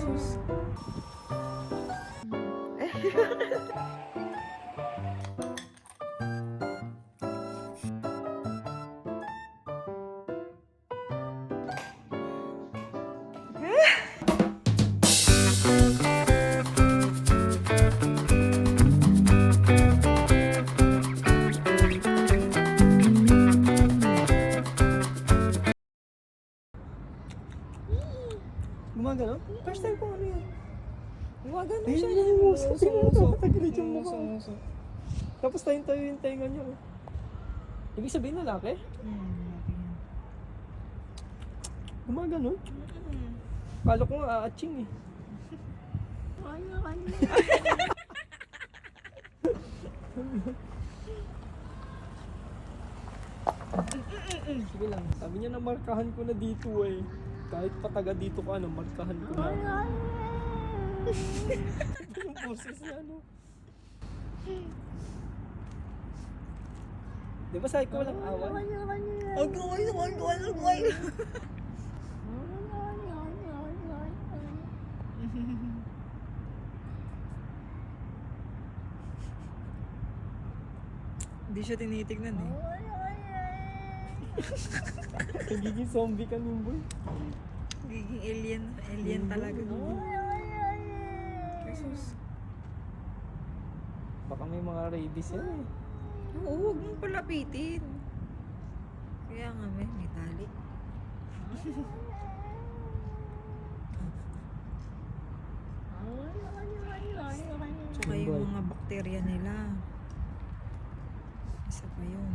sus. Gumagano? First time ko ano yan. Gumagano siya. Tagilid yung mukha. Tapos tayo yung tenga niya. Ibig sabihin lalaki? Gumagano? Kala ko nga aaching eh. Sige lang, sabi niya na markahan ko na dito eh. Kahit pataga dito ka na, markahan ko na. Yung boses niya ano. Di ba sabi ko walang awan? Hindi siya tinitignan eh. Nagiging zombie ka nun boy. Giging alien talaga. Jesus. Baka may mga rabies yan eh. Oo, huwag mong palapitin. Kaya nga may tali. Tsaka yung mga bakterya nila. Isa pa yun.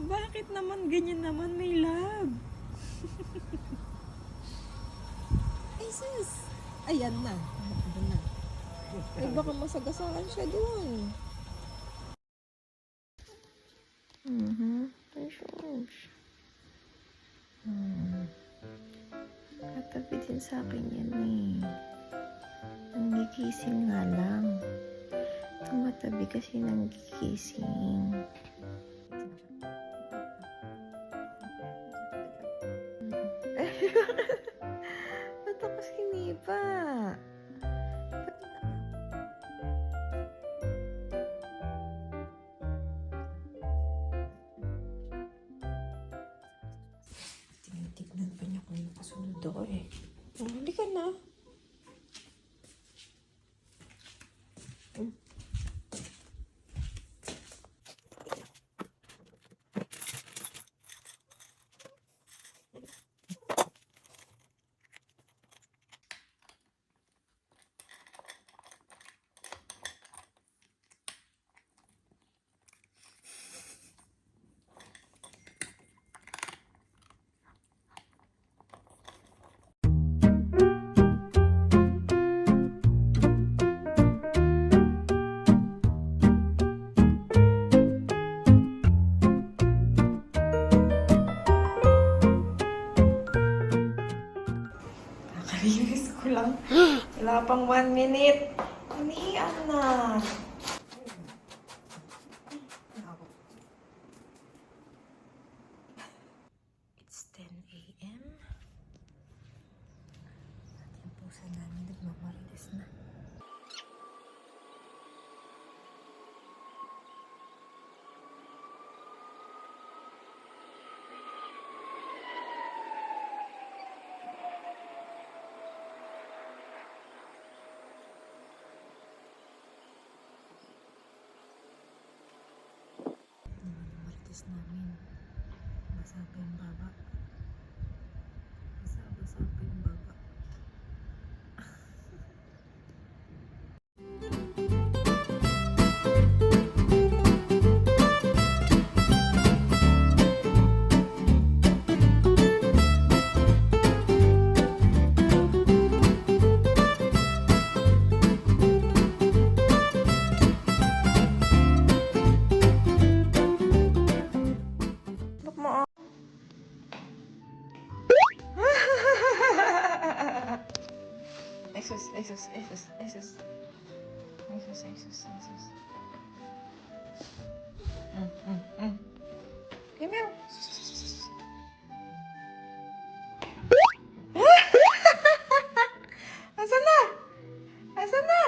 Bakit naman ganyan naman may lab? Ay sus! Ayan na. Ayan na. Ay baka masagasaan siya doon. Ay sus. Katabi din sa akin yan eh. Nangigising nga lang. Tumatabi kasi nangigising. Ba't ako sinipa? Tinitignan pa niya kung nakasunod ako eh. Huli ka na. Kakalinis ko lang. Wala pang 1 minute. Inihian na. It's 10 a.m. At yung pusa namin nagmamarites na. Namin. Basa pa yung baba. Basa pa yung baba. Esos. Ay, sus. Okay, meow. Asan na? Asan na?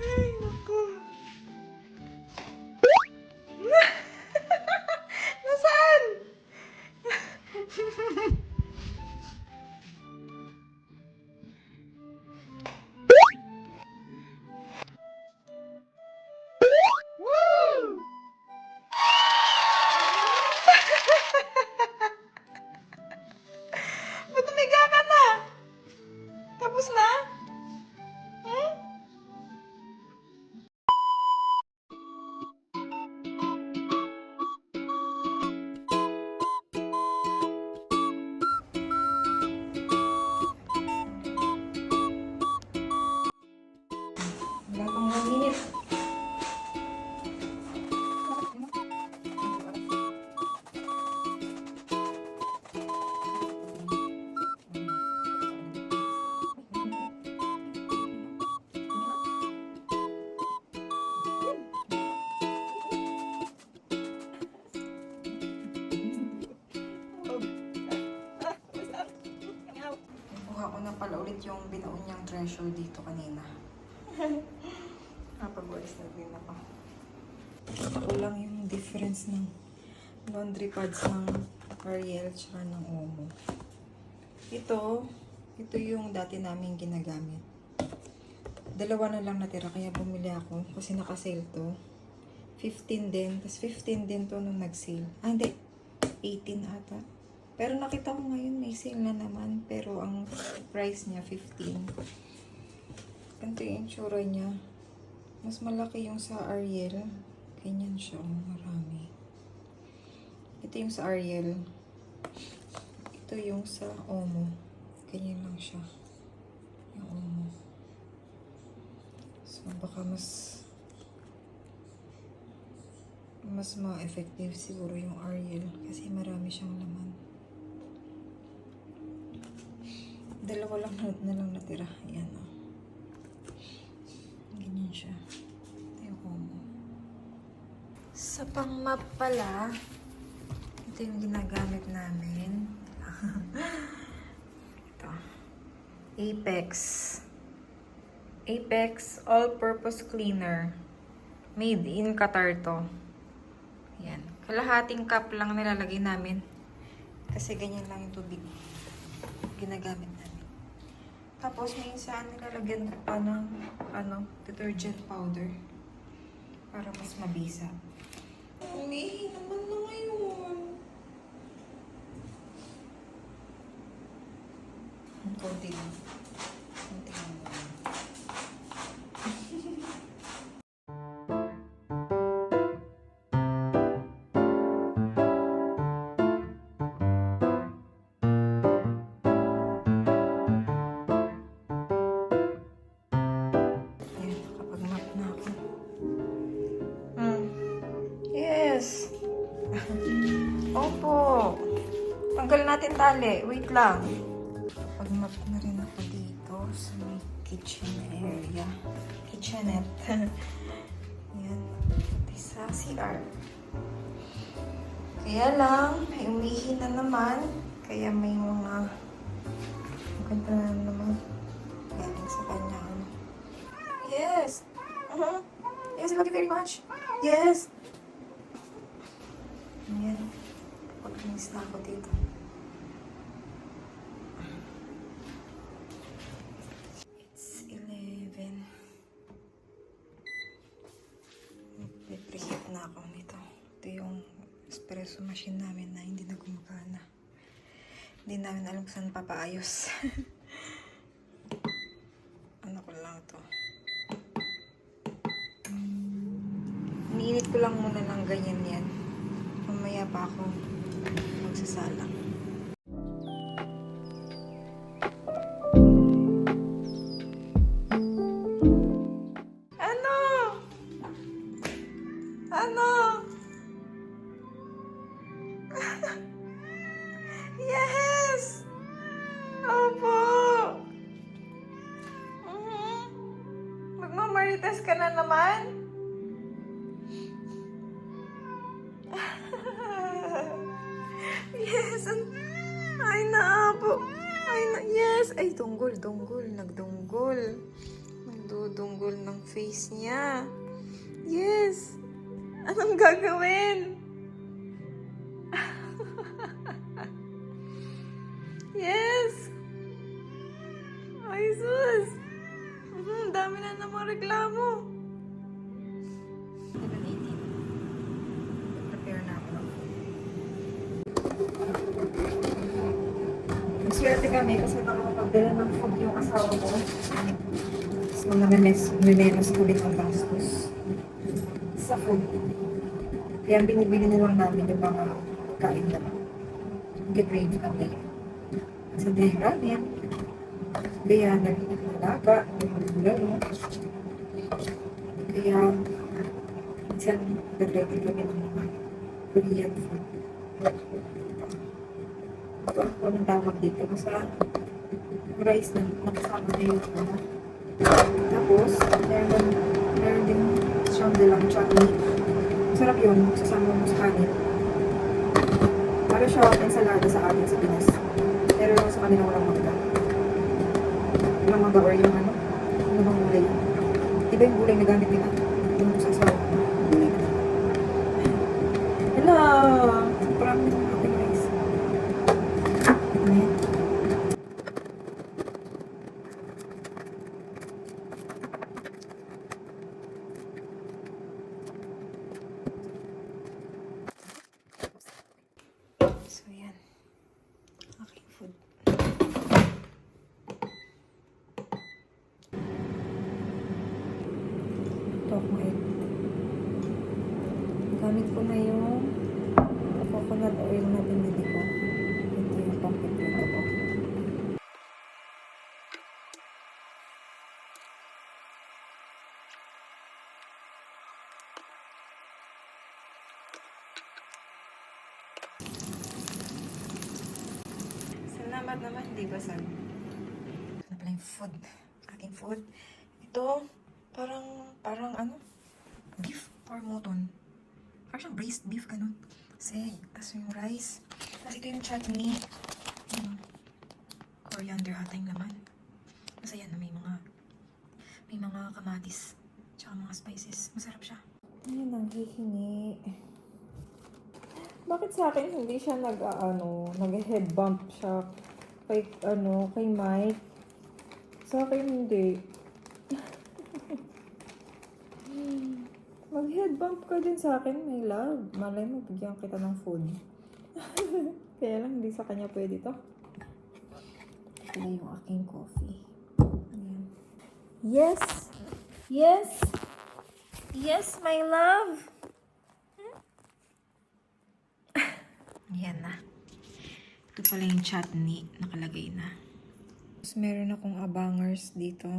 Ay, naku. Nasaan? Woo! Ba't umiga ka na? Tapos na? Hmm? Wala pang 1 minute. Kuha ko na pala ulit yung binaon niyang treasure dito kanina. Napag-walis na din ako. Kulang yung difference ng laundry pads ng Ariel tsaka ng Omo. Ito yung dati namin ginagamit. Dalawa na lang natira kaya bumili ako kasi naka-sale to. 15 din. Tapos 15 din to nung nag-sale. Ah, hindi. 18 ata. Pero nakita ko ngayon may sale na naman. Pero ang price niya 15. Ganito yung itsura niya. Mas malaki yung sa Ariel. Ganyan siya. Marami. Ito yung sa Ariel. Ito yung sa Omo. Ganyan lang siya. Yung Omo. So, baka mas ma-effective siguro yung Ariel kasi marami siyang laman. Dalawa lang na lang natira. Ayan o. Ganyan siya. Ito yung Omo. Sa pang-map pala, ito yung ginagamit namin. Ito. Apex All-Purpose Cleaner. Made in Qatar to. Ayan. Kalahating cup lang nilalagay namin. Kasi ganyan lang yung tubig ginagamit namin. Tapos minsan nilalagyan ko pa ng detergent powder para mas mabisa. Umihi naman na ngayon. Konti lang. Konti lang. Yes. Opo. Tanggal natin tali. Wait lang. Pag-map na rin ako dito sa may kitchen area. Kitchenette. Yan. Pati sa CR. Kaya lang, may umihi na naman. Kaya may mga maganda na naman galing sa kanya. Yes. Yes, I love you very much. Yes. Ayan. Pag-miss na ako dito. It's 11. Preheat na ako nito. Ito yung espresso machine namin na hindi na gumagana. Hindi namin alam kung saan papaayos. Ano ko lang ito. Iniinit ko lang muna ng ganyan yan. Mamaya pa ako magsasalang. Ano? Ano? Yes! Opo! Magmamarites ka na naman? Yes! Ay, naapo! Ay, yes! Ay, dunggol. Nagdunggol. Nagdudunggol ng face niya. Yes! Anong gagawin? Yes! Ay, sus! Dami na namang reklamo. 7:18. Prepare na ako ng food. Maswerte kami kasi nakakapagdala ng food yung asawa ko. So, namimenos ulit ang gastos sa food. Kaya binibili na lang namin yung mga kain na get ready kami. Sa day ramen. Kaya nagiging malaga, nagiging kaya minsan nag-ready kami ng mga Korean food. Ito ako ng tawag dito sa rice na nakasama na yung ano. Tapos, meron din siyang dalang chutney. Masarap yun, sasama mo sa kanin. Para siya ensalada sa atin sa Pinas. Pero sa kanila walang magda. Walang magda or yung ano bang gulay. Iba yung gulay na gamit nila. Yung sasaw. Gulay na. Hello! Parang ating rice. Ano yan? So, yan. Aking food. Ito akong egg. Gamit ko na yung coconut oil na binili ko. Ito yung pang-piprito ko. Salamat naman, di ba, Sal? Ito na pala yung food. Aking food. Ito, parang ano? Beef or mutton. Parang siyang braised beef, ganun. Kasi, tapos yung rice. Tapos ito yung chutney. Coriander ata yung laman. Kasi yan, may mga kamatis. Tsaka mga spices. Masarap siya. Ayan, nanghihingi. Bakit sa akin hindi siya nag-head bump siya kay Mike? Sa akin hindi. Mag-head bump ka din sa akin, my love. Malay mo, bigyan kita ng food. Kaya lang, hindi sa kanya pwede to. Ito na yung aking coffee. Ayan. Yes! Yes! Yes, my love! Ayan na. Ito pala yung chutney. Nakalagay na. Tapos meron akong abangers dito.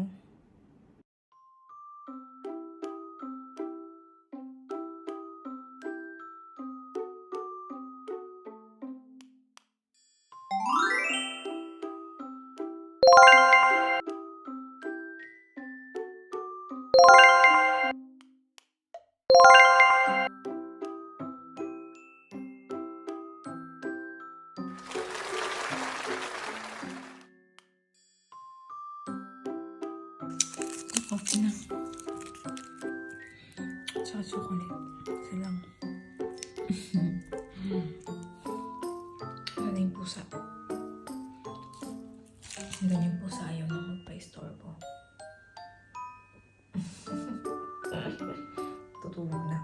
Okay na. Tsaka chocolate. Isa lang. Ano na yung pusa? Andun yung pusa. Ayaw na magpa-istorbo. Tutulog na.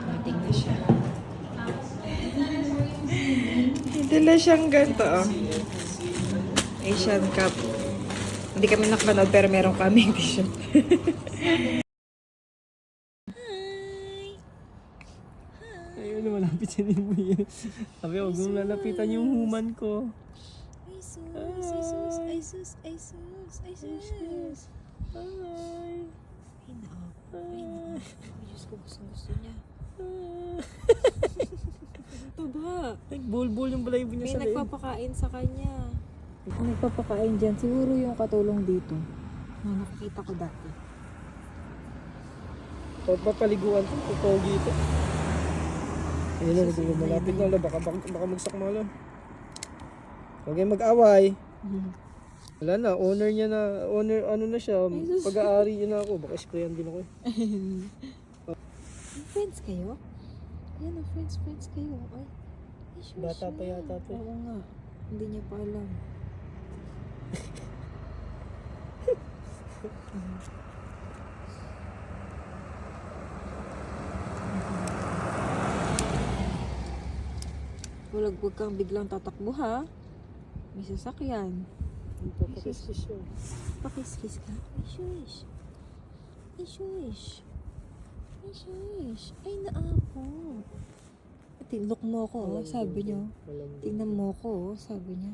Mating na siya. Dala siyang ganito, oh. Asian Cup. Hindi kami nakapanood pero meron kaming t-shirt. Ayun, malapit si Nimboy. Sabi, huwag mong lalapitan yung human ko. Ay sus, ay sus, ay sus, ay sus, ay sus. Ay. Ay naak, ay naak. Ay Diyos ko, gusto niya. Ito ba? Nag-bol-bol yung balayibo niya May sa leeg. nagpapakain sa kanya. Ang nagpapakain dyan, siguro yung katulong dito. Na nakikita ko dati. Papaliguan to, popogi ito. Ayun na, siguro malapit na. Baka magsakma lang. Huwag kayong mag-away. Wala na, owner niya na, ano na siya, pag-aari niya na ako. Baka sprayan din ako eh. Friends kayo? Ayan o, friends kayo. Ay, sure, Bata pa yata to. Oo nga. Hindi niya pa alam. Huwag kang biglang tatakbo ha. May sasakyan. Papakis-kis yun. Pakis-kis ka? Ay, shush. Ay, shush. Ay, shush. Ay, naapo. Look mo ko, sabi niyo. Walang Tingnan mo ko, sabi niya.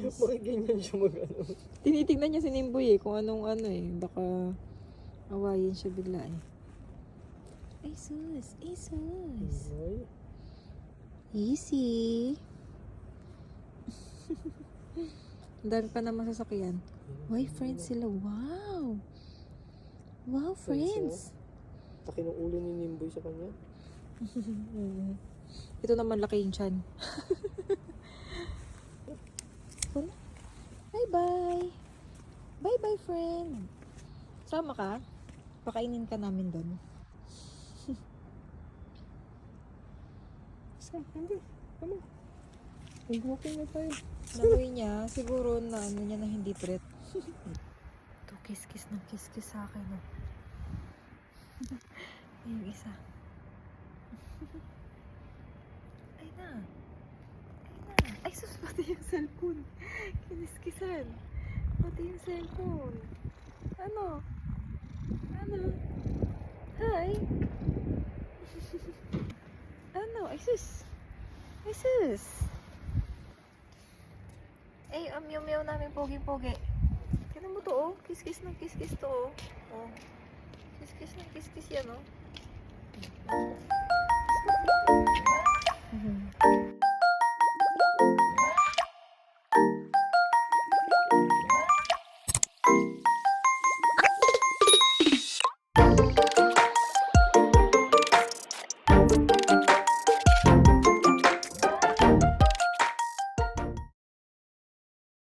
Bakit ganyan siya mag-ano? Tinitingnan niya si Nimboy eh, kung anong ano eh. Baka awayin siya bigla eh. Ay, sus. Ay, sus. Ay. Easy. Ang dami pa naman sasakyan. Why, friends sila? Wow. Wow, friends. Taki ng ulo ni Nimboy sa kanya. Ito naman laki yung tiyan. Bye-bye. Bye-bye, friend. Sama ka? Pakainin ka namin doon. Hindi. Ano? Mag-walking na tayo. Namoy niya, siguro na ano niya na hindi threat. Ito, kiss-kiss ng kiss-kiss sa akin. Oh. Yung isa. Ay na. Ay na. Ay sus, pati yung cellphone. Kiniskisan. Pati yung cellphone. Ano? Ano? Hi? Ano? Ay sus. Ay sus. Ay, ang meow-meow namin pogi-pogi. Kaya mo to, oh. Kiss-kiss ng kiss-kiss to, oh. Oh. Kiss-kiss ng kiss-kiss yan, oh.